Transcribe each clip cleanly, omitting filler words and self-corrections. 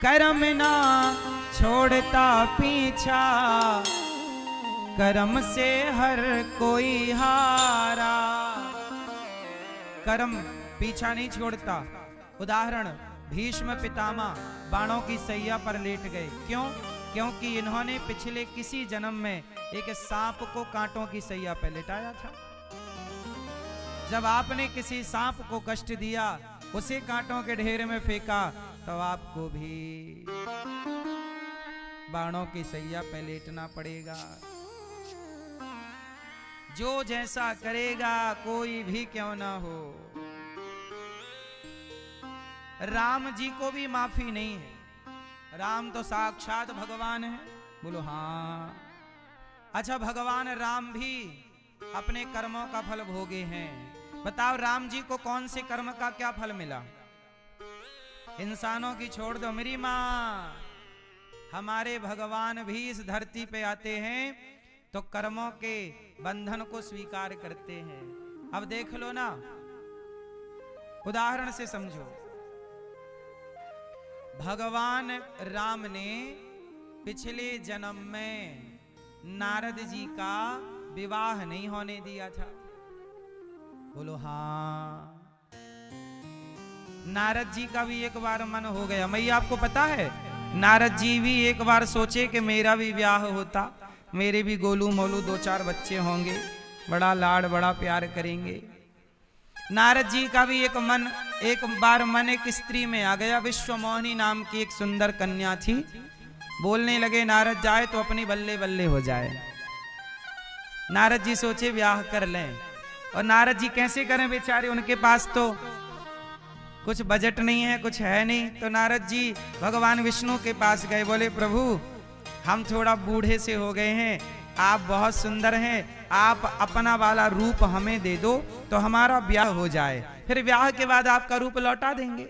कर्म ना छोड़ता पीछा, कर्म से हर कोई हारा। कर्म पीछा नहीं छोड़ता। उदाहरण, भीष्म पितामह बाणों की सैया पर लेट गए। क्यों? क्योंकि इन्होंने पिछले किसी जन्म में एक सांप को कांटों की सैया पर लेटाया था। जब आपने किसी सांप को कष्ट दिया, उसे कांटों के ढेर में फेंका, तो आपको भी बाणों की सैया पे लेटना पड़ेगा। जो जैसा करेगा, कोई भी क्यों ना हो। राम जी को भी माफी नहीं है। राम तो साक्षात भगवान है। बोलो हाँ। अच्छा, भगवान राम भी अपने कर्मों का फल भोगे हैं। बताओ, राम जी को कौन से कर्म का क्या फल मिला? इंसानों की छोड़ दो मेरी माँ, हमारे भगवान भी इस धरती पे आते हैं तो कर्मों के बंधन को स्वीकार करते हैं। अब देख लो ना, उदाहरण से समझो। भगवान राम ने पिछले जन्म में नारद जी का विवाह नहीं होने दिया था। बोलो हाँ। नारद जी का भी एक बार मन हो गया। मैया आपको पता है, नारद जी भी एक बार सोचे कि मेरा भी ब्याह होता, मेरे भी गोलू मोलू 2-4 बच्चे होंगे, बड़ा लाड बड़ा प्यार करेंगे। नारद जी का भी एक बार मन एक स्त्री में आ गया। विश्वमोहिनी नाम की एक सुंदर कन्या थी। बोलने लगे, नारद जाए तो अपनी बल्ले बल्ले हो जाए। नारद जी सोचे ब्याह कर लें। और नारद जी कैसे करें बेचारे, उनके पास तो कुछ बजट नहीं है, कुछ है नहीं। तो नारद जी भगवान विष्णु के पास गए। बोले, प्रभु हम थोड़ा बूढ़े से हो गए हैं, आप बहुत सुंदर हैं, आप अपना वाला रूप हमें दे दो तो हमारा ब्याह हो जाए, फिर ब्याह के बाद आपका रूप लौटा देंगे।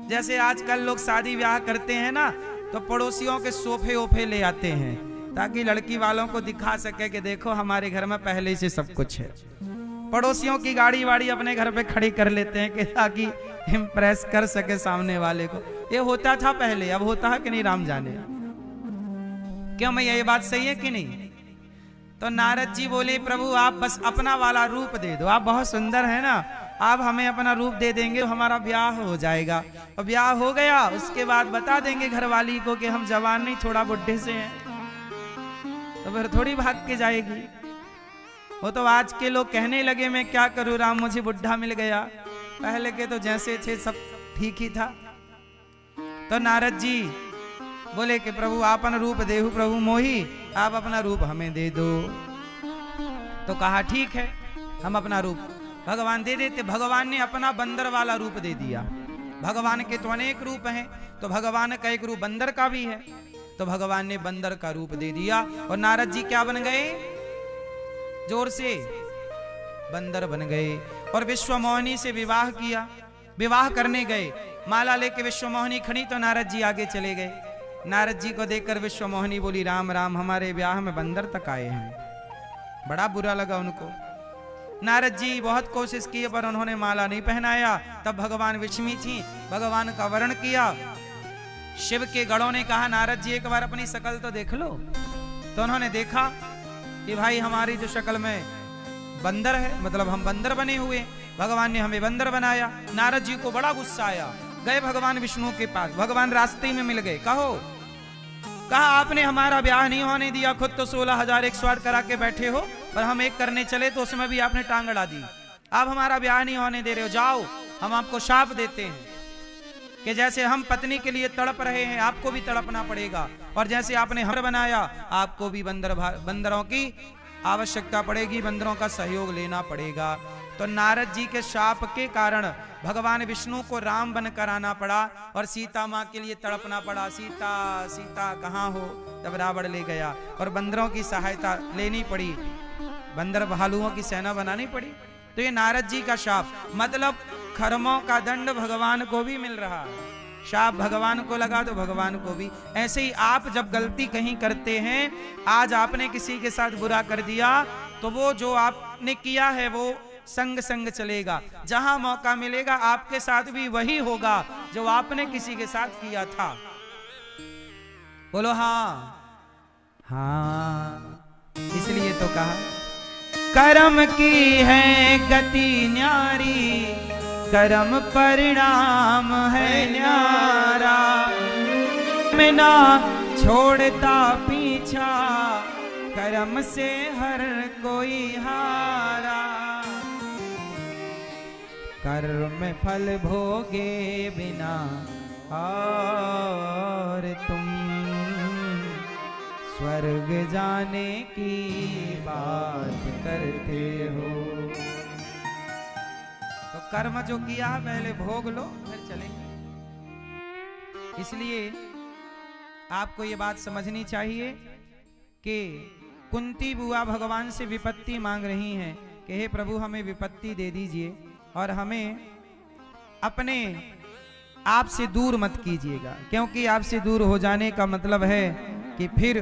जैसे आजकल लोग शादी ब्याह करते हैं ना, तो पड़ोसियों के सोफे ओफे ले आते हैं ताकि लड़की वालों को दिखा सके कि देखो हमारे घर में पहले से सब कुछ है। पड़ोसियों की गाड़ी वाड़ी अपने घर पे खड़ी कर लेते हैं कि ताकि इम्प्रेस कर सके सामने वाले को। ये होता था पहले, अब होता है कि नहीं राम जाने। क्यों मैया, ये बात सही है कि नहीं? तो नारद जी बोले, प्रभु आप बस अपना वाला रूप दे दो, आप बहुत सुंदर है ना, आप हमें अपना रूप दे देंगे तो हमारा ब्याह हो जाएगा। और ब्याह हो गया, उसके बाद बता देंगे घरवाली को कि हम जवान नहीं, थोड़ा बुढ़े से हैं, तो फिर थोड़ी भाग के जाएगी। वो तो आज के लोग कहने लगे, मैं क्या करूं राम, मुझे बुढ़ा मिल गया, पहले के तो जैसे थे सब ठीक ही था। तो नारद जी बोले कि प्रभु आपन रूप देहु प्रभु मोही, आप अपना रूप हमें दे दो। तो कहा ठीक है, हम अपना रूप भगवान दे देते। भगवान ने अपना बंदर वाला रूप दे दिया। भगवान के तो अनेक रूप हैं, तो भगवान का एक रूप बंदर का भी है, तो भगवान ने बंदर का रूप दे दिया। और नारद जी क्या बन गए? जोर से, बंदर बन गए। और विश्वमोहिनी से विवाह किया। विवाह करने गए, माला लेके विश्वमोहिनी खड़ी, तो नारद जी आगे चले गए। नारद जी को देखकर विश्वमोहिनी बोली, राम राम, हमारे ब्याह में बंदर तक आए हैं। बड़ा बुरा लगा उनको। नारद जी बहुत कोशिश की पर उन्होंने माला नहीं पहनाया। तब भगवान विष्णु थी, भगवान का वर्ण किया। शिव के गणों ने कहा, नारद जी एक बार अपनी शकल तो देख लो। तो उन्होंने देखा कि भाई हमारी जो शक्ल में बंदर है, मतलब हम बंदर बने हुए, भगवान ने हमें बंदर बनाया। नारद जी को बड़ा गुस्सा आया। गए भगवान विष्णु के पास, भगवान रास्ते में मिल गए। कहा आपने हमारा ब्याह नहीं होने दिया, खुद तो 16,108 करा के बैठे हो, पर हम एक करने चले तो उसमें भी आपने टांग अड़ा दी। आप हमारा ब्याह नहीं होने दे रहे हो, जाओ, हम आपको शाप देते हैं कि जैसे हम पत्नी के लिए तड़प रहे हैं, आपको भी तड़पना पड़ेगा, और जैसे आपने हर बनाया, आपको भी बंदरों की आवश्यकता पड़ेगी, बंदरों का सहयोग लेना पड़ेगा। तो नारद जी के शाप के कारण भगवान विष्णु को राम बनकर आना पड़ा और सीता माँ के लिए तड़पना पड़ा। सीता सीता कहाँ हो? तब रावण ले गया और बंदरों की सहायता लेनी पड़ी, बंदर भालुओं की सेना बनानी पड़ी। तो ये नारद जी का शाप, मतलब कर्मों का दंड भगवान को भी मिल रहा है। शाप भगवान को लगा तो भगवान को भी। ऐसे ही आप जब गलती कहीं करते हैं, आज आपने किसी के साथ बुरा कर दिया, तो वो जो आपने किया है वो संग संग चलेगा। जहां मौका मिलेगा आपके साथ भी वही होगा जो आपने किसी के साथ किया था। बोलो हाँ। हाँ, इसलिए तो कहा कर्म की है गति न्यारी, कर्म परिणाम है न्यारा, मैं ना छोड़ता पीछा, कर्म से हर कोई हारा। कर्म फल भोगे बिना और तुम स्वर्ग जाने की बात करते हो। तो कर्म जो किया पहले भोग लो फिर चलेंगे। इसलिए आपको ये बात समझनी चाहिए कि कुंती बुआ भगवान से विपत्ति मांग रही हैं कि हे प्रभु हमें विपत्ति दे दीजिए और हमें अपने आप से दूर मत कीजिएगा, क्योंकि आपसे दूर हो जाने का मतलब है कि फिर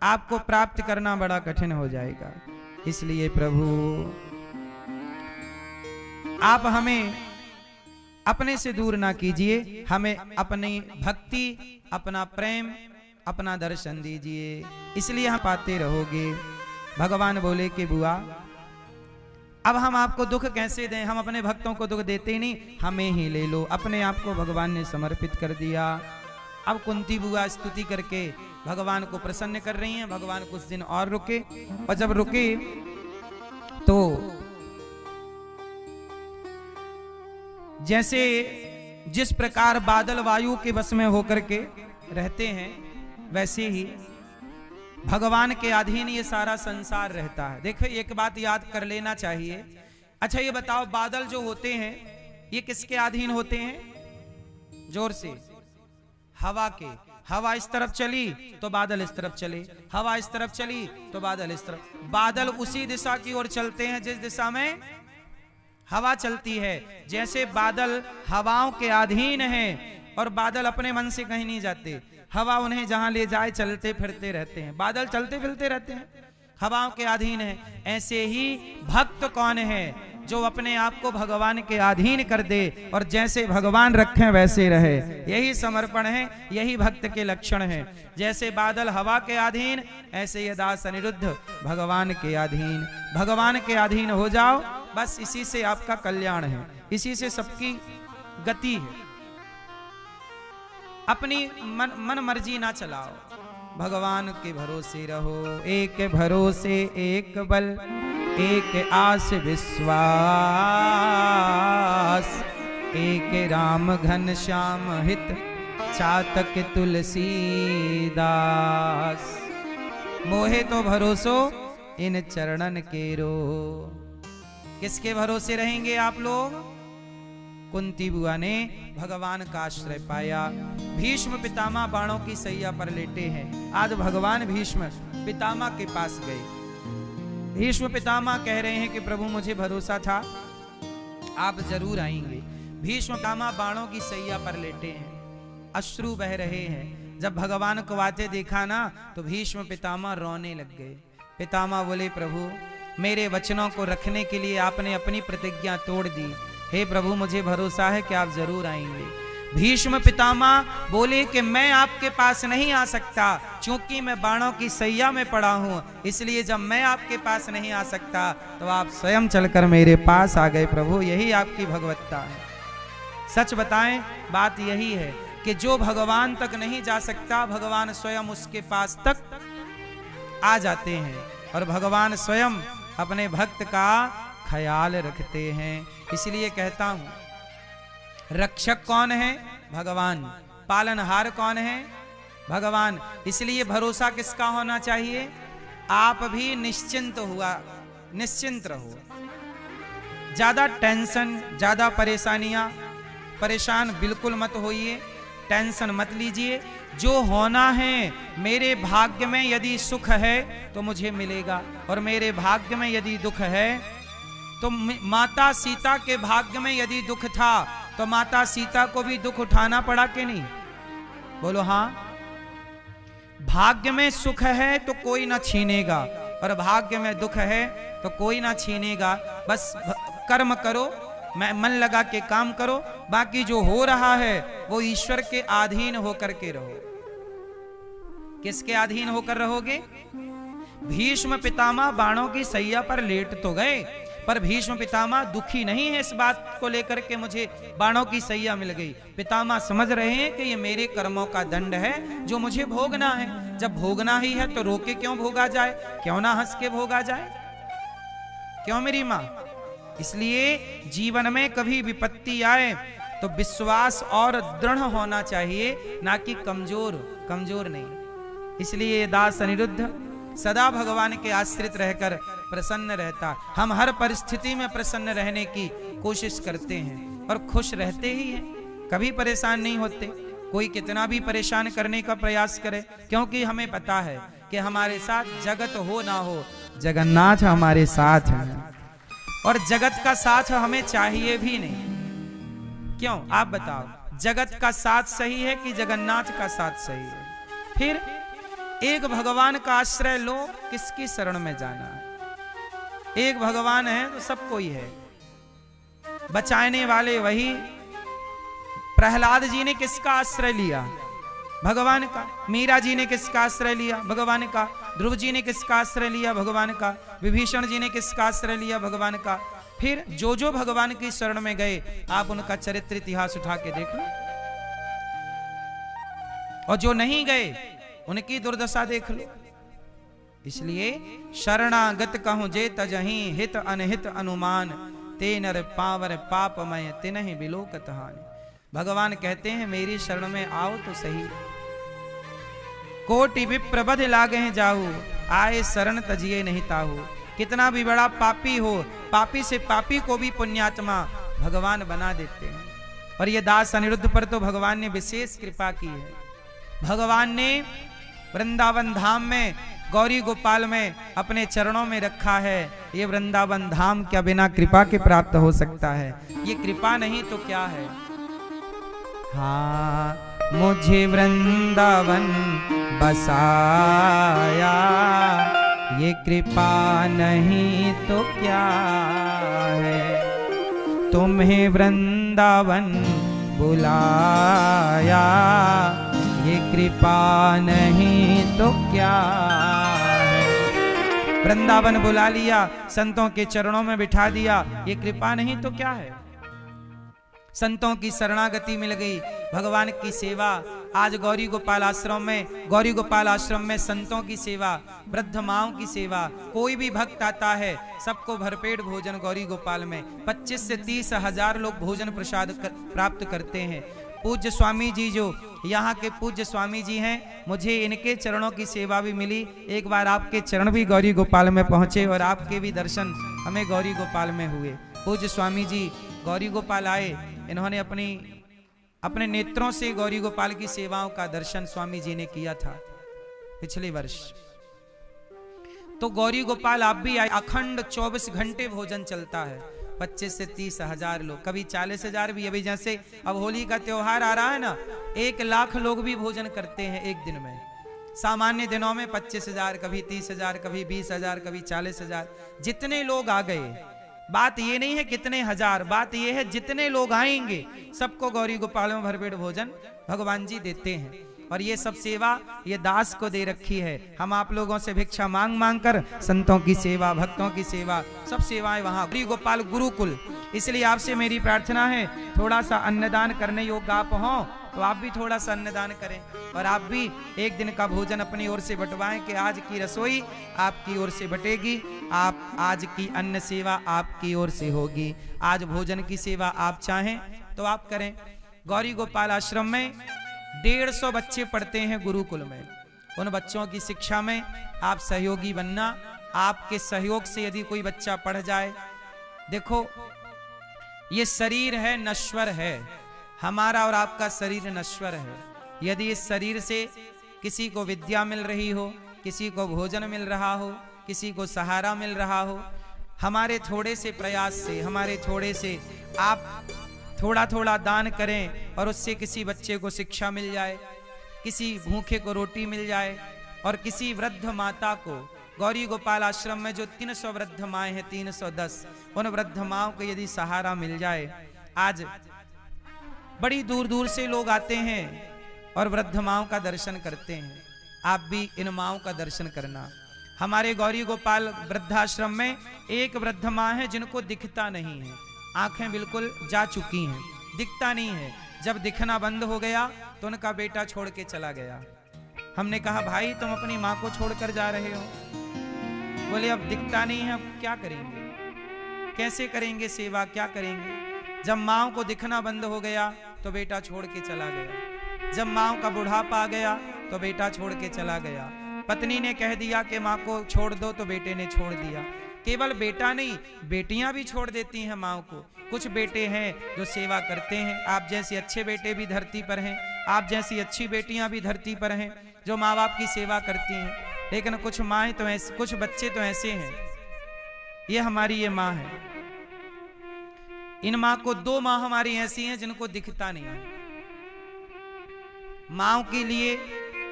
आपको प्राप्त करना बड़ा कठिन हो जाएगा। इसलिए प्रभु आप हमें अपने से दूर ना कीजिए, हमें अपनी भक्ति, अपना प्रेम, अपना दर्शन दीजिए, इसलिए हम पाते रहोगे। भगवान बोले कि बुआ अब हम आपको दुख कैसे दें, हम अपने भक्तों को दुख देते ही नहीं, हमें ही ले लो। अपने आप को भगवान ने समर्पित कर दिया। अब कुंती बुआ स्तुति करके भगवान को प्रसन्न कर रही हैं। भगवान कुछ दिन और रुके, और जब रुके तो जैसे जिस प्रकार बादल वायु के वश में होकर के रहते हैं, वैसे ही भगवान के अधीन ये सारा संसार रहता है। देखो एक बात याद कर लेना चाहिए। अच्छा ये बताओ, बादल जो होते हैं ये किसके अधीन होते हैं? जोर से, हवा के। हवा इस तरफ चली तो बादल इस तरफ चले, हवा इस तरफ चली तो बादल इस तरफ। बादल उसी दिशा की ओर चलते हैं जिस दिशा में हवा चलती है। जैसे बादल हवाओं के अधीन हैं और बादल अपने मन से कहीं नहीं जाते, हवा उन्हें जहां ले जाए चलते फिरते रहते हैं। बादल चलते फिरते रहते हैं, हवाओं के अधीन है। ऐसे ही भक्त कौन है? जो अपने आप को भगवान के अधीन कर दे और जैसे भगवान रखें वैसे रहे। यही समर्पण है, यही भक्त के लक्षण है। जैसे बादल हवा के अधीन, ऐसे ये दास अनिरुद्ध भगवान के अधीन। भगवान के अधीन हो जाओ, बस इसी से आपका कल्याण है, इसी से सबकी गति है। अपनी मन मर्जी ना चलाओ, भगवान के भरोसे रहो। एक भरोसे एक बल, एक आस विश्वास, एक राम घन श्याम हित, चातक तुलसीदास। मोहे तो भरोसो इन चरणन केरो। किसके भरोसे रहेंगे आप लोग? कुंती बुआ ने भगवान का आश्रय पाया। भीष्म पितामह बाणों की सैया पर लेटे हैं। आज भगवान भीष्म पितामह के पास गए। भीष्म पितामह कह रहे हैं कि प्रभु मुझे भरोसा था आप जरूर आएंगे। भीष्म पितामह बाणों की सैया पर लेटे हैं, अश्रु बह रहे हैं। जब भगवान को आते देखा ना तो भीष्म पितामह रोने लग गए। पितामह बोले प्रभु मेरे वचनों को रखने के लिए आपने अपनी प्रतिज्ञा तोड़ दी। हे प्रभु मुझे भरोसा है कि आप जरूर आएंगे। भीष्म पितामह बोले कि मैं आपके पास नहीं आ सकता, क्योंकि मैं बाणों की सैया में पड़ा हूं। इसलिए जब मैं आपके पास नहीं आ सकता तो आप स्वयं चलकर मेरे पास आ गए। प्रभु यही आपकी भगवत्ता है। सच बताएं, बात यही है कि जो भगवान तक नहीं जा सकता, भगवान स्वयं उसके पास तक आ जाते हैं और भगवान स्वयं अपने भक्त का ख्याल रखते हैं। इसलिए कहता हूं, रक्षक कौन है? भगवान। पालनहार कौन है? भगवान। इसलिए भरोसा किसका होना चाहिए? आप भी निश्चिंत रहो। ज्यादा टेंशन, ज्यादा परेशान बिल्कुल मत होइए, टेंशन मत लीजिए। जो होना है, मेरे भाग्य में यदि सुख है तो मुझे मिलेगा, और मेरे भाग्य में यदि दुख है तो माता सीता के भाग्य में यदि दुख था तो माता सीता को भी दुख उठाना पड़ा कि नहीं? बोलो हाँ। भाग्य में सुख है तो कोई ना छीनेगा, और भाग्य में दुख है तो कोई ना छीनेगा। बस कर्म करो, मन लगा के काम करो, बाकी जो हो रहा है वो ईश्वर के अधीन होकर के रहो। किसके अधीन होकर रहोगे? भीष्म पितामह बाणों की सैया पर लेट तो गए, पर भीष्म पितामह दुखी नहीं है इस बात को लेकर के मुझे बाणों की सैया मिल गई। पितामह समझ रहे हैं कि ये मेरे कर्मों का दंड है जो मुझे भोगना है। जब भोगना ही है तो रोके क्यों भोगा जाए, क्यों ना हंस के भोगा जाए, क्यों मेरी माँ? इसलिए जीवन में कभी विपत्ति आए तो विश्वास और दृढ़ होना चाहिए, ना कि कमजोर नहीं। इसलिए दास अनिरुद्ध सदा भगवान के आश्रित रहकर प्रसन्न रहता। हम हर परिस्थिति में प्रसन्न रहने की कोशिश करते हैं और खुश रहते ही हैं, कभी परेशान नहीं होते। कोई कितना भी परेशान करने का प्रयास करे, क्योंकि हमें पता है कि हमारे साथ जगत हो ना हो, जगन्नाथ हमारे साथ है, और जगत का साथ हमें चाहिए भी नहीं। क्यों आप बताओ, जगत का साथ सही है कि जगन्नाथ का साथ सही है? फिर एक भगवान का आश्रय लो, किसकी शरण में जाना है? एक भगवान है तो सब कोई है, बचाने वाले वही। प्रहलाद जी ने किसका आश्रय लिया? भगवान का। मीरा जी ने किसका आश्रय लिया? भगवान का। ध्रुव जी ने किसका आश्रय लिया? भगवान का। विभीषण जी ने किसका आश्रय लिया? भगवान का। फिर जो भगवान की शरण में गए, आप उनका चरित्र इतिहास उठा के देख लो, और जो नहीं गए उनकी दुर्दशा देख लो। इसलिए शरणागत कहूं जे तजहीं, हित अनहित अनुमान, ते नर पावर पापमय तिनहि बिलोकत हानि। भगवान कहते हैं मेरी शरण में आओ तो सही। कोटि विप्रबध लागे जाहू, आए शरण तजिए नहीं ताहू। कितना भी बड़ा पापी हो, पापी से पापी को भी पुण्यात्मा भगवान बना देते हैं। और ये दास अनिरुद्ध पर तो भगवान ने विशेष कृपा की है। भगवान ने वृंदावन धाम में गौरी गोपाल में अपने चरणों में रखा है। ये वृंदावन धाम क्या बिना कृपा के प्राप्त हो सकता है? ये कृपा नहीं तो क्या है? हाँ, मुझे वृंदावन बसाया, ये कृपा नहीं तो क्या है? तुम्हें वृंदावन बुलाया, ये कृपा नहीं तो क्या है? वृंदावन बुला लिया, संतों के चरणों में बिठा दिया, ये कृपा नहीं तो क्या है? संतों की शरणागति मिल गई, भगवान की सेवा। आज गौरी गोपाल आश्रम में संतों की सेवा, वृद्ध माओं की सेवा। कोई भी भक्त आता है, सबको भरपेट भोजन गौरी गोपाल में 25 से 30 हजार लोग भोजन प्रसाद प्राप्त करते हैं। पूज्य स्वामी जी, जो यहाँ के पूज्य स्वामी जी हैं, मुझे इनके चरणों की सेवा भी मिली। एक बार आपके चरण भी गौरी गोपाल में पहुँचे और आपके भी दर्शन हमें गौरी गोपाल में हुए। पूज्य स्वामी जी गौरी गोपाल आए, इन्होंने अपने नेत्रों से गौरी गोपाल की सेवाओं का दर्शन स्वामी जी ने किया था पिछले वर्ष। तो गौरी गोपाल आप भी आए। अखंड 24 घंटे भोजन चलता है, 25 से 30 हजार लोग, कभी 40 हजार भी। अभी जैसे अब होली का त्योहार आ रहा है ना, 1 लाख लोग भी भोजन करते हैं एक दिन में। सामान्य दिनों में 25 हजार, कभी 30 हजार, कभी 20 हजार, कभी 40 हजार, जितने लोग आ गए। बात ये नहीं है कितने हजार, बात ये है जितने लोग आएंगे सबको गौरी गोपाल में भरपेट भोजन भगवान जी देते हैं। और ये सब सेवा ये दास को दे रखी है। हम आप लोगों से भिक्षा मांग मांग कर संतों की सेवा, भक्तों की सेवा, सब सेवाएं वहां गौरी गोपाल गुरुकुल। इसलिए आपसे मेरी प्रार्थना है, थोड़ा सा अन्नदान करने योग्य आप हों तो आप भी थोड़ा सा अन्नदान करें, और आप भी एक दिन का भोजन अपनी ओर से बंटवाएं कि आज की रसोई आपकी ओर से बटेगी, आप आज की अन्न सेवा आपकी ओर से होगी। आज भोजन की सेवा आप चाहें तो आप करें। गौरी गोपाल आश्रम में 150 बच्चे पढ़ते हैं गुरुकुल में। उन बच्चों की शिक्षा में आप सहयोगी बनना। आपके सहयोग से यदि कोई बच्चा पढ़ जाए, देखो ये शरीर है नश्वर है, हमारा और आपका शरीर नश्वर है। यदि इस शरीर से किसी को विद्या मिल रही हो, किसी को भोजन मिल रहा हो, किसी को सहारा मिल रहा हो, हमारे थोड़े से प्रयास से, हमारे थोड़े से आप थोड़ा थोड़ा दान करें और उससे किसी बच्चे को शिक्षा मिल जाए, किसी भूखे को रोटी मिल जाए, और किसी वृद्ध माता को, गौरी गोपाल आश्रम में जो 300 वृद्ध माएँ हैं, 310, उन वृद्ध माओं को यदि सहारा मिल जाए। आज बड़ी दूर दूर से लोग आते हैं और वृद्ध माओं का दर्शन करते हैं। आप भी इन माँओं का दर्शन करना। हमारे गौरी गोपाल वृद्धाश्रम में एक वृद्ध माँ है जिनको दिखता नहीं है, आंखें बिल्कुल जा चुकी हैं, दिखता नहीं है। जब दिखना बंद हो गया तो उनका बेटा छोड़ के चला गया। हमने कहा भाई तुम अपनी माँ को छोड़कर जा रहे हो? बोले अब दिखता नहीं है, अब क्या करेंगे, कैसे करेंगे सेवा, क्या करेंगे? जब माँ को दिखना बंद हो गया तो बेटा छोड़ के चला गया। जब माँ का बुढ़ापा आ गया तो बेटा छोड़ के चला गया। पत्नी ने कह दिया कि माँ को छोड़ दो तो बेटे ने छोड़ दिया। केवल बेटा नहीं, बेटियां भी छोड़ देती हैं माँ को। कुछ बेटे हैं जो सेवा करते हैं, आप जैसे अच्छे बेटे भी धरती पर हैं, आप जैसी अच्छी बेटियां भी धरती पर हैं जो माँ बाप की सेवा करती हैं। लेकिन कुछ माँ तो ऐसे, कुछ बच्चे तो ऐसे हैं। ये हमारी ये माँ है। इन माँ को 2 माँ हमारी ऐसी हैं जिनको दिखता नहीं है। माँ के लिए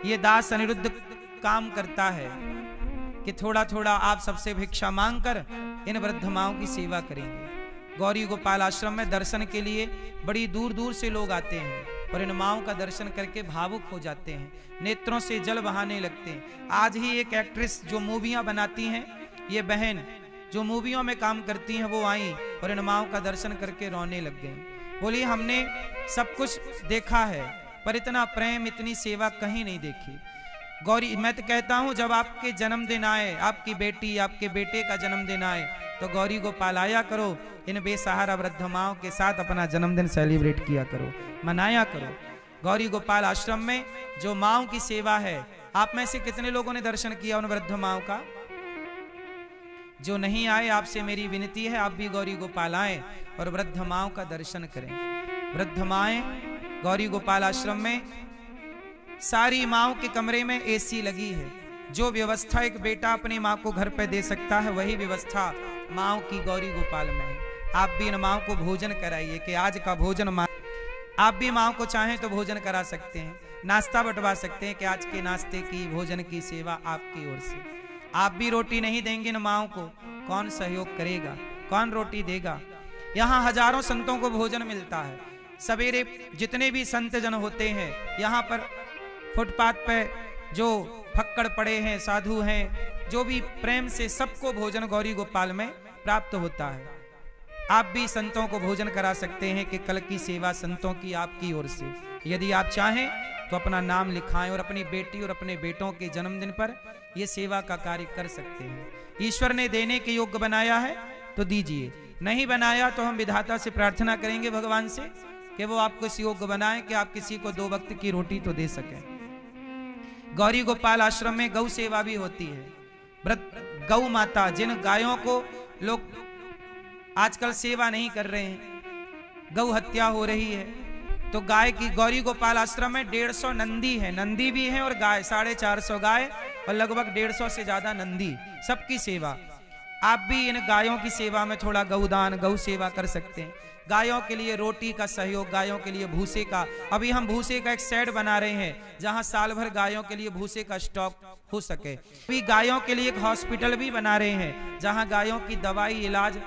ये दास अनिरुद्ध काम करता है कि थोड़ा थोड़ा आप सबसे भिक्षा मांगकर इन वृद्ध माँओं की सेवा करेंगे। गौरी गोपाल आश्रम में दर्शन के लिए बड़ी दूर दूर से लोग आते हैं और इन माँओं का दर्शन करके भावुक हो जाते हैं, नेत्रों से जल बहाने लगते हैं। आज ही एक एक्ट्रेस जो मूवियाँ बनाती हैं, ये बहन जो मूवियों में काम करती हैं, वो आई और इन माँओं का दर्शन करके रोने लग गई। बोली हमने सब कुछ देखा है पर इतना प्रेम, इतनी सेवा कहीं नहीं देखी। गौरी, मैं तो कहता हूं जब आपके जन्मदिन आए, आपकी बेटी, आपके बेटे का जन्मदिन आए तो गौरी गोपाल आया करो, इन बेसहारा वृद्ध माँओं के साथ अपना जन्मदिन सेलिब्रेट किया करो, मनाया करो। गौरी गोपाल आश्रम में जो माँओं की सेवा है, आप में से कितने लोगों ने दर्शन किया उन वृद्ध माँओं का? जो नहीं आए, आपसे मेरी विनती है आप भी गौरी गोपाल आए और वृद्ध माँओं का दर्शन करें। वृद्ध माएँ गौरी गोपाल आश्रम में सारी माँओं के कमरे में एसी लगी है। जो व्यवस्था एक बेटा अपनी माँ को घर पे दे सकता है, वही व्यवस्था माँओं की गौरी गोपाल में है। आप भी इन माँओं को भोजन कराइए कि आज का भोजन माँ, आप भी माँओं को चाहें तो भोजन करा सकते हैं, नाश्ता बंटवा सकते हैं कि आज के नाश्ते की, भोजन की सेवा आपकी ओर से। आप भी रोटी नहीं देंगे इन माँओं को, कौन सहयोग करेगा, कौन रोटी देगा? यहाँ हजारों संतों को भोजन मिलता है। सवेरे जितने भी संत जन होते हैं, यहाँ पर फुटपाथ पे जो फक्कड़ पड़े हैं, साधु हैं, जो भी प्रेम से सबको भोजन गौरी गोपाल में प्राप्त होता है। आप भी संतों को भोजन करा सकते हैं कि कल की सेवा संतों की आपकी ओर से। यदि आप चाहें तो अपना नाम लिखाएं और अपनी बेटी और अपने बेटों के जन्मदिन पर ये सेवा का कार्य कर सकते हैं। ईश्वर ने देने के योग्य बनाया है तो दीजिए, नहीं बनाया तो हम विधाता से प्रार्थना करेंगे भगवान से कि वो आपको इस योग्य बनाए कि आप किसी को 2 वक्त की रोटी तो दे सकें। गौरी गोपाल आश्रम में गौ सेवा भी होती है। गौ माता, जिन गायों को लोग आजकल सेवा नहीं कर रहे हैं, गौ हत्या हो रही है, तो गाय की गौरी गोपाल आश्रम में 150 नंदी है, नंदी भी हैं और गाय, 450 गाय और लगभग 150 से ज्यादा नंदी, सबकी सेवा। आप भी इन गायों की सेवा में थोड़ा गौदान, गौ सेवा कर सकते हैं। गायों के लिए रोटी का सहयोग, गायों के लिए भूसे का, अभी हम भूसे का एक शेड बना रहे हैं जहां साल भर गायों के लिए भूसे का स्टॉक हो सके। अभी गायों के लिए एक हॉस्पिटल भी बना रहे हैं जहां गायों की दवाई इलाज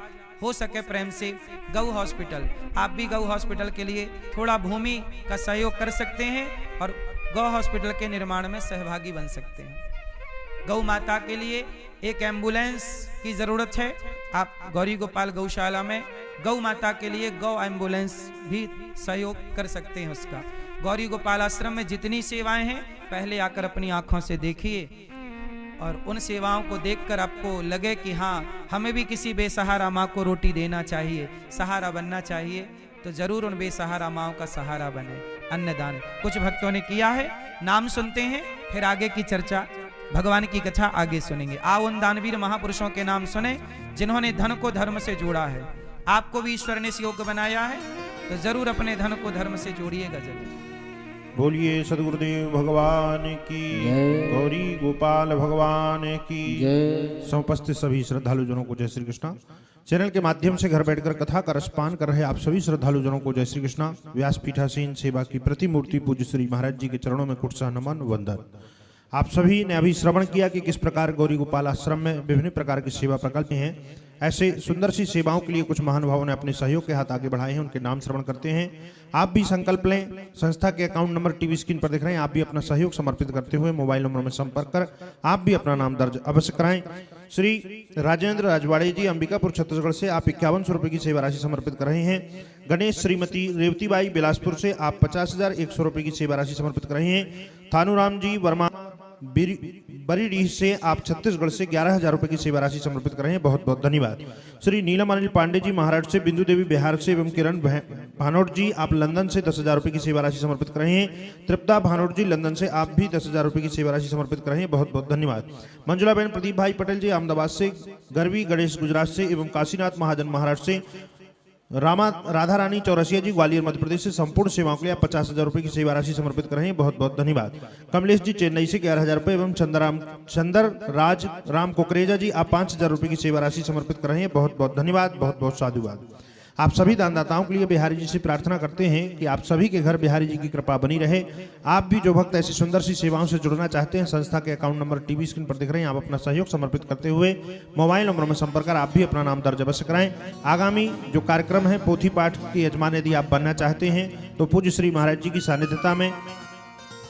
हो सके प्रेम से, गौ हॉस्पिटल। आप भी गौ हॉस्पिटल के लिए थोड़ा भूमि का सहयोग कर सकते हैं और गौ हॉस्पिटल के निर्माण में सहभागी बन सकते हैं। गौ माता के लिए एक एम्बुलेंस की जरूरत है। आप गौरी गोपाल गौशाला में गौ माता के लिए गौ एम्बुलेंस भी सहयोग कर सकते हैं उसका। गौरी गोपाल आश्रम में जितनी सेवाएं हैं पहले आकर अपनी आंखों से देखिए और उन सेवाओं को देखकर आपको लगे कि हाँ, हमें भी किसी बेसहारा माँ को रोटी देना चाहिए, सहारा बनना चाहिए, तो जरूर उन बेसहारा माँओं का सहारा बने। अन्नदान कुछ भक्तों ने किया है, नाम सुनते हैं फिर आगे की चर्चा, भगवान की कथा आगे सुनेंगे। आओ उन दानवीर महापुरुषों के नाम सुने जिन्होंने धन को धर्म से जोड़ा है। आपको भी ईश्वर ने इस योग्य बनाया है तो जरूर अपने धन को धर्म से जोड़िएगा जरूर। बोलिए सदगुरुदेव भगवान की, गौरी गोपाल भगवान की समुपस्थित सभी श्रद्धालु जनों को जय श्री कृष्णा। चैनल के माध्यम से घर बैठकर कथा का रसपान कर रहे आप सभी श्रद्धालु जनों को जय श्री कृष्णा। व्यासपीठासीन सेवा की प्रतिमूर्ति पूज्य श्री महाराज जी के चरणों में कुटसा नमन वंदन। आप सभी ने अभी श्रवण किया कि किस प्रकार गौरी गोपाल आश्रम में विभिन्न प्रकार की सेवा प्रकल्प हैं। ऐसे सुंदर सी सेवाओं के लिए कुछ महानुभावों ने अपने सहयोग के हाथ आगे बढ़ाए हैं, उनके नाम श्रवण करते हैं। आप भी संकल्प लें, संस्था के अकाउंट नंबर टीवी स्क्रीन पर दिख रहे हैं, आप भी अपना सहयोग समर्पित करते हुए मोबाइल नंबर में संपर्क कर आप भी अपना नाम दर्ज अवश्य कराएं। श्री राजेंद्र राजवाड़े जी अंबिकापुर छत्तीसगढ़ से आप 5100 रुपए की सेवा राशि समर्पित कर रहे हैं। गणेश श्रीमती रेवतीबाई बिलासपुर से आप 50,100 रुपए की सेवा राशि समर्पित कर रहे हैं। थानूराम जी वर्मा बरीडीह से आप छत्तीसगढ़ से 11,000 रुपए की सेवा राशि समर्पित कर रहे हैं, बहुत बहुत धन्यवाद। श्री नीलम अनिल पांडे जी महाराष्ट्र से, बिंदु देवी बिहार से एवं किरण भानोट जी आप लंदन से 10,000 रुपए की सेवा राशि समर्पित कर रहे हैं। तृप्ता भानोट जी लंदन से आप भी 10,000 रुपए की सेवा राशि समर्पित कर रहे हैं, बहुत बहुत धन्यवाद। मंजुला बहन प्रदीप भाई पटेल जी अहमदाबाद से, गरवी गणेश गुजरात से एवं काशीनाथ महाजन महाराष्ट्र से, राधा रानी चौरसिया जी ग्वालियर मध्य प्रदेश से संपूर्ण सेवाओं के लिए आप 50,000 रुपए की सेवा राशि समर्पित कर रहे हैं, बहुत बहुत धन्यवाद। कमलेश जी चेन्नई से 11,000 रुपए एवं चंदर राज राम कोकरेजा जी आप 5,000 रुपए की सेवा राशि समर्पित कर रहे हैं, बहुत बहुत धन्यवाद, बहुत बहुत साधुवाद। आप सभी दानदाताओं के लिए बिहारी जी से प्रार्थना करते हैं कि आप सभी के घर बिहारी जी की कृपा बनी रहे। आप भी जो भक्त ऐसी सुंदर सी सेवाओं से जुड़ना चाहते हैं, संस्था के अकाउंट नंबर टीवी स्क्रीन पर दिख रहे हैं, आप अपना सहयोग समर्पित करते हुए मोबाइल नंबर में संपर्क कर आप भी अपना नाम दर्ज अवश्य कराएं। आगामी जो कार्यक्रम है पोथी पाठ के यजमान यदि आप बनना चाहते हैं तो पूज्य श्री महाराज जी की सानिध्यता में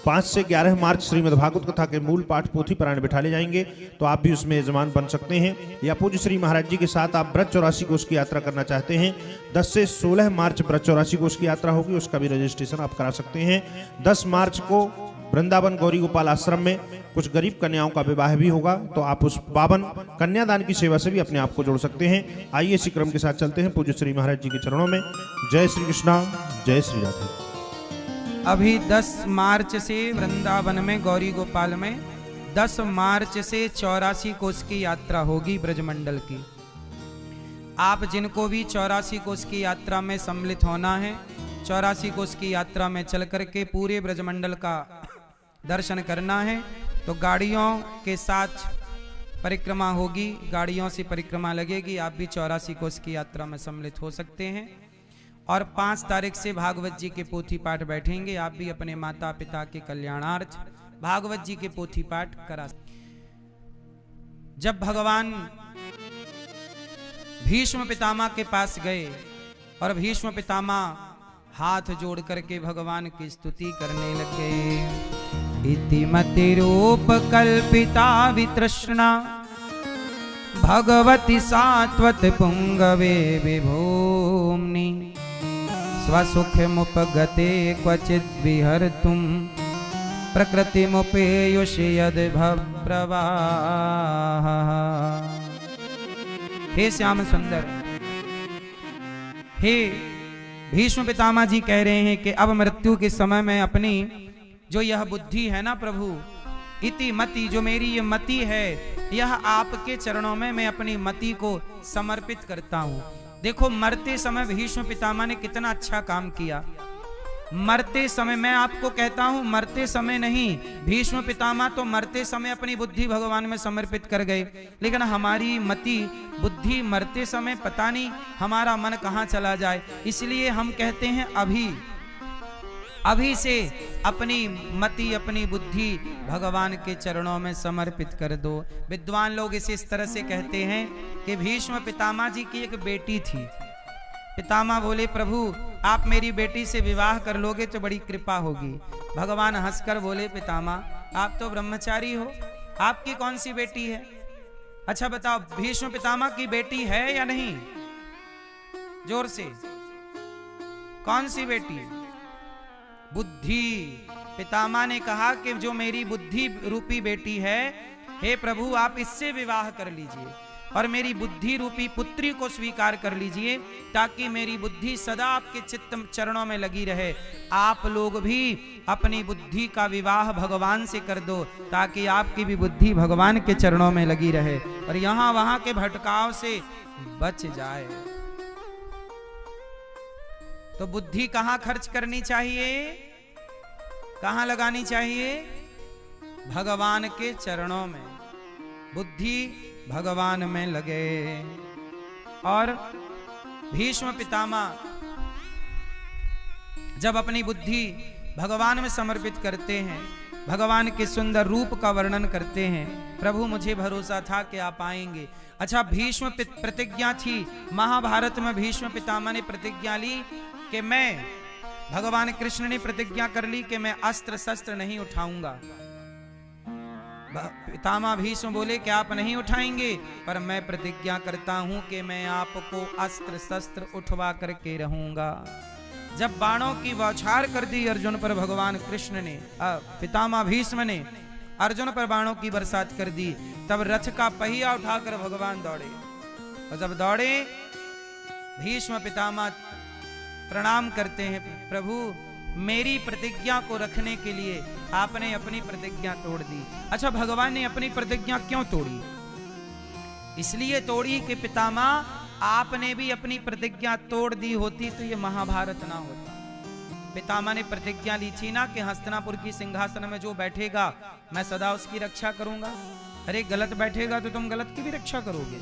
5 से 11 मार्च श्रीमद् भागवत कथा के मूल पाठ पोथी पारायण बिठाले जाएंगे, तो आप भी उसमें यजमान बन सकते हैं। या पूज्य श्री महाराज जी के साथ आप ब्रज 84 कोष की यात्रा करना चाहते हैं, 10 से 16 मार्च ब्रज 84 कोष की यात्रा होगी, उसका भी रजिस्ट्रेशन आप करा सकते हैं। 10 मार्च को वृंदावन गौरी गोपाल आश्रम में कुछ गरीब कन्याओं का विवाह भी होगा, तो आप उस पावन कन्यादान की सेवा से भी अपने आप को जोड़ सकते हैं। आइए इसी क्रम के साथ चलते हैं पूज्य श्री महाराज जी के चरणों में। जय श्री कृष्णा, जय श्री राधे। अभी 10 मार्च से वृंदावन में गौरी गोपाल में 10 मार्च से 84 कोष की यात्रा होगी ब्रजमंडल की। आप जिनको भी 84 कोष की यात्रा में सम्मिलित होना है, 84 कोष की यात्रा में चल करके पूरे ब्रजमंडल का दर्शन करना है, तो गाड़ियों के साथ परिक्रमा होगी, गाड़ियों से परिक्रमा लगेगी। आप भी 84 कोष की यात्रा में सम्मिलित हो सकते हैं। और 5 तारीख से भागवत जी के पोथी पाठ बैठेंगे। आप भी अपने माता पिता के कल्याणार्थ भागवत जी के पोथी पाठ करा। जब भगवान भीष्म पितामह के पास गए और भीष्म पितामह हाथ जोड़ करके भगवान की स्तुति करने लगे। इति मतिरूप कल्पिता वितृष्णा भगवती सात्वत पुंगवे विभूम्नि स्वसुखमुपगते क्वचिद् विहर्तुं प्रकृतिमुपेयुषि यद् भवप्रवाह। हे श्याम सुंदर, हे भीष्म पितामह जी कह रहे हैं कि अब मृत्यु के समय में अपनी जो यह बुद्धि है ना प्रभु, इति मति, जो मेरी ये मति है, यह आपके चरणों में मैं अपनी मति को समर्पित करता हूं। देखो मरते समय भीष्म पितामह ने कितना अच्छा काम किया। मरते समय, मैं आपको कहता हूं मरते समय नहीं, भीष्म पितामह तो मरते समय अपनी बुद्धि भगवान में समर्पित कर गए, लेकिन हमारी मति बुद्धि मरते समय पता नहीं हमारा मन कहां चला जाए। इसलिए हम कहते हैं अभी से अपनी मति अपनी बुद्धि भगवान के चरणों में समर्पित कर दो। विद्वान लोग इस तरह से कहते हैं कि भीष्म पितामह जी की एक बेटी थी। पितामह बोले प्रभु आप मेरी बेटी से विवाह कर लोगे तो बड़ी कृपा होगी। भगवान हंसकर बोले पितामह आप तो ब्रह्मचारी हो, आपकी कौन सी बेटी है? अच्छा बताओ भीष्म पितामह की बेटी है या नहीं? जोर से, कौन सी बेटी? बुद्धि। पितामह ने कहा कि जो मेरी बुद्धि रूपी बेटी है, हे प्रभु आप इससे विवाह कर लीजिए और मेरी बुद्धि रूपी पुत्री को स्वीकार कर लीजिए, ताकि मेरी बुद्धि सदा आपके चित्त चरणों में लगी रहे। आप लोग भी अपनी बुद्धि का विवाह भगवान से कर दो, ताकि आपकी भी बुद्धि भगवान के चरणों में लगी रहे और यहां वहां के भटकाव से बच जाए। तो बुद्धि कहां खर्च करनी चाहिए, कहां लगानी चाहिए? भगवान के चरणों में। बुद्धि भगवान में लगे। और भीष्म पितामह जब अपनी बुद्धि भगवान में समर्पित करते हैं भगवान के सुंदर रूप का वर्णन करते हैं। प्रभु मुझे भरोसा था कि आप आएंगे। अच्छा, भीष्म प्रतिज्ञा थी, महाभारत में भीष्म पितामह ने प्रतिज्ञा ली कि मैं, भगवान कृष्ण ने प्रतिज्ञा कर ली कि मैं अस्त्र शस्त्र नहीं उठाऊंगा। पितामह भीष्म बोले कि आप नहीं उठाएंगे, पर मैं प्रतिज्ञा करता हूं कि मैं आपको अस्त्र शस्त्र उठवा करके रहूंगा। जब बाणों की बौछार कर दी अर्जुन पर भगवान कृष्ण ने, पितामह भीष्म ने अर्जुन पर बाणों की बरसात कर दी, तब रथ का पहिया उठाकर भगवान दौड़े। और जब दौड़े, भीष्म पितामह प्रणाम करते हैं, प्रभु मेरी प्रतिज्ञा को रखने के लिए आपने अपनी प्रतिज्ञा तोड़ दी। अच्छा, भगवान ने अपनी प्रतिज्ञा क्यों तोड़ी? इसलिए तोड़ी कि पितामह आपने भी अपनी प्रतिज्ञा तोड़ दी होती तो ये महाभारत ना होता। पितामह ने प्रतिज्ञा ली थी ना कि हस्तिनापुर की सिंहासन में जो बैठेगा मैं सदा उसकी रक्षा करूंगा। अरे गलत बैठेगा तो तुम गलत की भी रक्षा करोगे।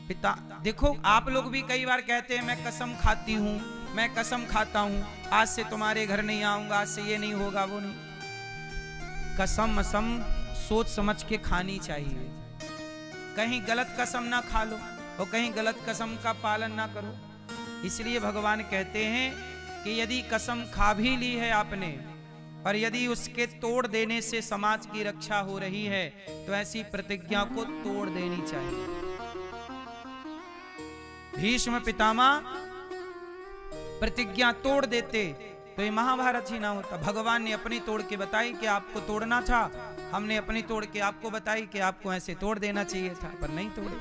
पिता देखो, आप लोग भी कई बार कहते हैं मैं कसम खाती हूं, मैं कसम खाता हूं, आज से तुम्हारे घर नहीं आऊंगा, आज से ये नहीं होगा, वो नहीं। कसम सोच समझ के खानी चाहिए। कहीं गलत कसम ना खा लो और कहीं गलत कसम का पालन ना करो। इसलिए भगवान कहते हैं कि यदि कसम खा भी ली है आपने, और यदि उसके तोड़ देने से समाज की रक्षा हो रही है, तो ऐसी प्रतिज्ञा को तोड़ देनी चाहिए। भीष्म पितामह प्रतिज्ञा तोड़ देते तो ये महाभारत ही ना होता। भगवान ने अपनी तोड़ के बताई कि आपको तोड़ना था, हमने अपनी तोड़ के आपको बताई कि आपको ऐसे तोड़ देना चाहिए था, पर नहीं तोड़े।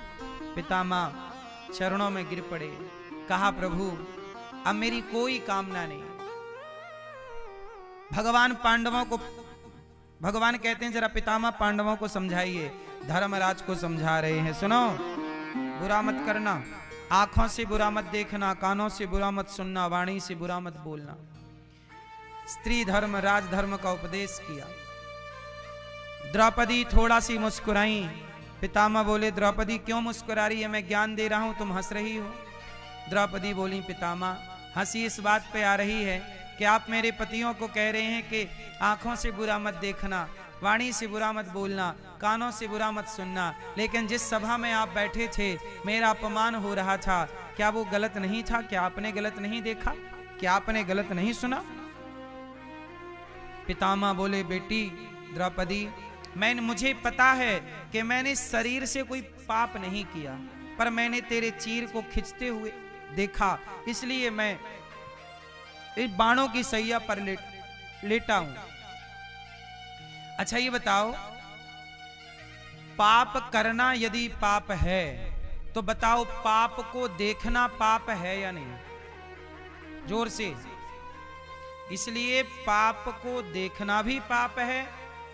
पितामह चरणों में गिर पड़े, कहा प्रभु अब मेरी कोई कामना नहीं। भगवान कहते हैं जरा पितामह पांडवों को समझाइए। धर्मराज को समझा रहे हैं, सुनो बुरा मत करना, आंखों से बुरा मत देखना, कानों से बुरा मत सुनना, वाणी से बुरा मत बोलना। स्त्री धर्म राजधर्म का उपदेश किया। द्रौपदी थोड़ा सी मुस्कुराई। पितामह बोले द्रौपदी क्यों मुस्कुरा रही है, मैं ज्ञान दे रहा हूं, तुम हंस रही हो। द्रौपदी बोली पितामह हंसी इस बात पे आ रही है कि आप मेरे पतियों को कह रहे हैं कि आंखों से बुरा मत देखना, वाणी से बुरा मत बोलना, कानों से बुरा मत सुनना, लेकिन जिस सभा में आप बैठे थे मेरा अपमान हो रहा था, क्या वो गलत नहीं था? क्या आपने गलत नहीं देखा? क्या आपने गलत नहीं सुना? पितामह बोले बेटी द्रौपदी, मुझे पता है कि मैंने शरीर से कोई पाप नहीं किया, पर मैंने तेरे चीर को खिंचते हुए देखा, इसलिए मैं इस बाणों की सैया पर लेटा हूं। अच्छा ये बताओ, पाप करना यदि पाप है तो बताओ पाप को देखना पाप है या नहीं? जोर से। इसलिए पाप को देखना भी पाप है,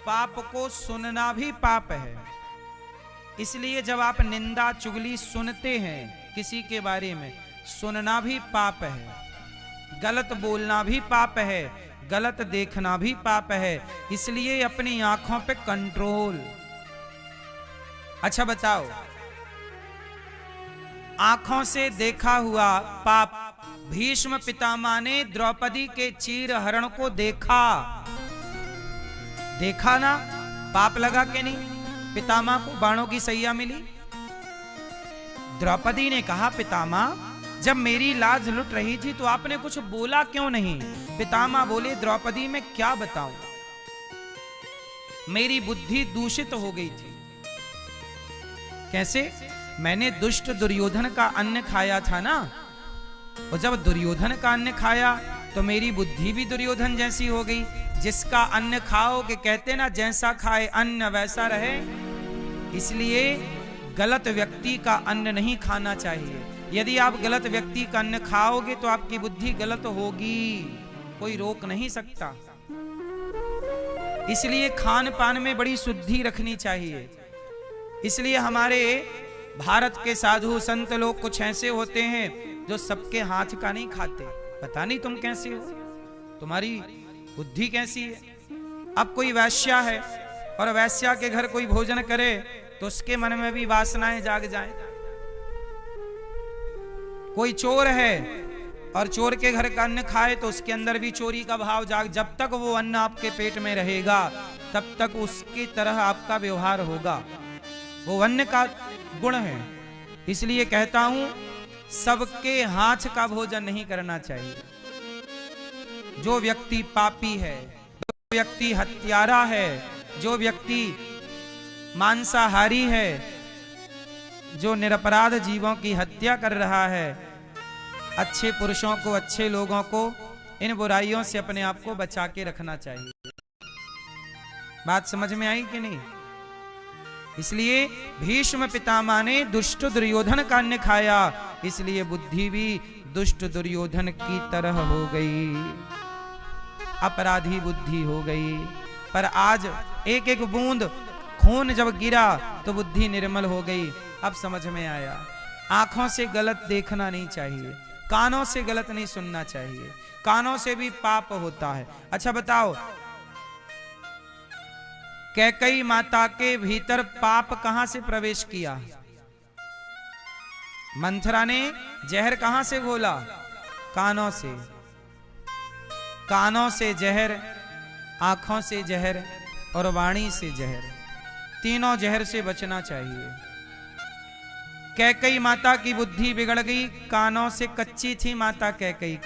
पाप को सुनना भी पाप है। इसलिए जब आप निंदा चुगली सुनते हैं किसी के बारे में, सुनना भी पाप है, गलत बोलना भी पाप है, गलत देखना भी पाप है। इसलिए अपनी आंखों पे कंट्रोल। अच्छा बताओ, आंखों से देखा हुआ पाप, भीष्म पितामह ने द्रौपदी के चीर हरण को देखा ना, पाप लगा के नहीं? पितामह को बाणों की सैया मिली। द्रौपदी ने कहा पितामह जब मेरी लाज लुट रही थी तो आपने कुछ बोला क्यों नहीं? पितामह बोले द्रौपदी मैं क्या बताऊं, मेरी बुद्धि दूषित हो गई थी। कैसे? मैंने दुष्ट दुर्योधन का अन्न खाया था ना, और जब दुर्योधन का अन्न खाया तो मेरी बुद्धि भी दुर्योधन जैसी हो गई। जिसका अन्न खाओगे, कहते ना जैसा खाए अन्न वैसा रहे। इसलिए गलत व्यक्ति का अन्न नहीं खाना चाहिए। यदि आप गलत व्यक्ति का अन्न खाओगे तो आपकी बुद्धि गलत होगी, कोई रोक नहीं सकता। इसलिए खान पान में बड़ी शुद्धि रखनी चाहिए। इसलिए हमारे भारत के साधु संत लोग कुछ ऐसे होते हैं जो सबके हाथ का नहीं खाते। पता नहीं तुम कैसे हो, तुम्हारी बुद्धि कैसी है। अब कोई वैश्या है और वैश्या के घर कोई भोजन करे तो उसके मन में भी वासनाएं जाग जाएं। कोई चोर है और चोर के घर का अन्न खाए तो उसके अंदर भी चोरी का भाव जाग। जब तक वो अन्न आपके पेट में रहेगा तब तक उसकी तरह आपका व्यवहार होगा। वो अन्न का गुण है। इसलिए कहता हूं सबके हाथ का भोजन नहीं करना चाहिए। जो व्यक्ति पापी है, जो व्यक्ति हत्यारा है, जो व्यक्ति मांसाहारी है, जो निरपराध जीवों की हत्या कर रहा है, अच्छे पुरुषों को, अच्छे लोगों को इन बुराइयों से अपने आप को बचा के रखना चाहिए। बात समझ में आई कि नहीं? इसलिए भीष्म पितामह ने दुष्ट दुर्योधन का अन्न खाया, इसलिए बुद्धि भी दुष्ट दुर्योधन की तरह हो गई, अपराधी बुद्धि हो गई। पर आज एक एक बूंद खून जब गिरा तो बुद्धि निर्मल हो गई। अब समझ में आया आंखों से गलत देखना नहीं चाहिए, कानों से गलत नहीं सुनना चाहिए, कानों से भी पाप होता है। अच्छा बताओ, कैकई माता के भीतर पाप कहां से प्रवेश किया? मंथरा ने जहर कहां से घोला? कानों से। कानों से जहर, आंखों से जहर और वाणी से जहर, तीनों जहर से बचना चाहिए। कैकई माता की बुद्धि बिगड़ गई, कानों से कच्ची थी माता कैकई।